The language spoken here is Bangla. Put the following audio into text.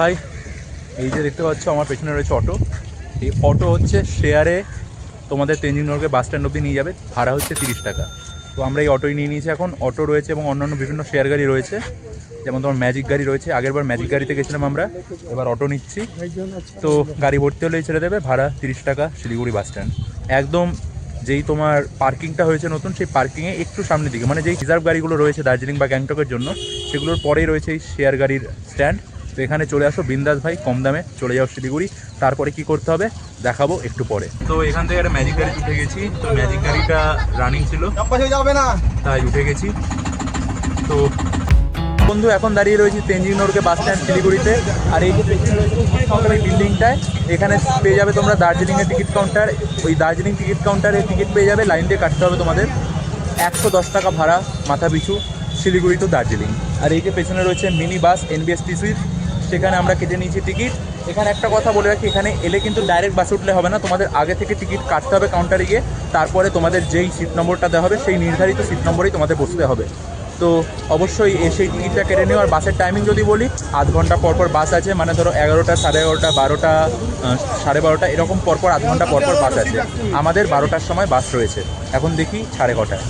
ভাই এই যে দেখতে পাচ্ছ আমার পেছনে রয়েছে অটো। এই অটো হচ্ছে শেয়ারে তোমাদের তেনজিং নগরকে বাস স্ট্যান্ড অবধি নিয়ে যাবে, ভাড়া হচ্ছে 30 টাকা। তো আমরা এই অটোই নিয়ে নিয়েছি। এখন অটো রয়েছে এবং অন্যান্য বিভিন্ন শেয়ার গাড়ি রয়েছে, যেমন তোমার ম্যাজিক গাড়ি রয়েছে। আগেরবার ম্যাজিক গাড়িতে গেছিলাম আমরা, এবার অটো নিচ্ছি। তো গাড়ি ভর্তি হলেই ছেড়ে দেবে, ভাড়া 30 টাকা, শিলিগুড়ি বাস স্ট্যান্ড। একদম যেই তোমার পার্কিংটা হয়েছে নতুন, সেই পার্কিংয়ে একটু সামনের দিকে, মানে যেই রিজার্ভ গাড়িগুলো রয়েছে দার্জিলিং বা গ্যাংটকের জন্য, সেগুলোর পরেই রয়েছে এই শেয়ার গাড়ির স্ট্যান্ড। তো এখানে চলে আসো বিন্দাস ভাই, কম দামে চলে যাও শিলিগুড়ি। তারপরে কি করতে হবে দেখাবো একটু পরে। তো এখান থেকে একটা ম্যাজিক গাড়ি উঠে গেছি। তো ম্যাজিক গাড়িটা রানিং ছিল, তাই উঠে গেছি। তো বন্ধু এখন দাঁড়িয়ে রয়েছি তেনজিং নগরকে বাস স্ট্যান্ড শিলিগুড়িতে। আর এই যে সরকারি বিল্ডিংটায়, এখানে পেয়ে যাবে তোমরা দার্জিলিংয়ের টিকিট কাউন্টার। ওই দার্জিলিং টিকিট কাউন্টারে টিকিট পেয়ে যাবে, লাইন দিয়ে কাটতে হবে তোমাদের। 110 টাকা ভাড়া মাথা পিছু, শিলিগুড়ি টু দার্জিলিং। আর এই যে পেছনে রয়েছে মিনি বাস এনবিএসটিসির, সেখানে আমরা কেটে নিয়েছি টিকিট। এখানে একটা কথা বলে রাখি, এখানে এলে কিন্তু ডাইরেক্ট বাসে উঠলে হবে না, তোমাদের আগে থেকে টিকিট কাটতে হবে কাউন্টারে গিয়ে। তারপরে তোমাদের যেই সিট নম্বরটা দেওয়া হবে সেই নির্ধারিত সিট নম্বরেই তোমাদের বসতে হবে। তো অবশ্যই সেই টিকিটটা কেটে নিও। আর বাসের টাইমিং যদি বলি, আধ ঘন্টা পরপর বাস আছে, মানে ধরো 11টা, 11:30, 12টা, 12:30 এরকম পরপর আধ ঘন্টা পরপর বাস আছে। আমাদের 12টার সময় বাস রয়েছে, এখন দেখি 9:30।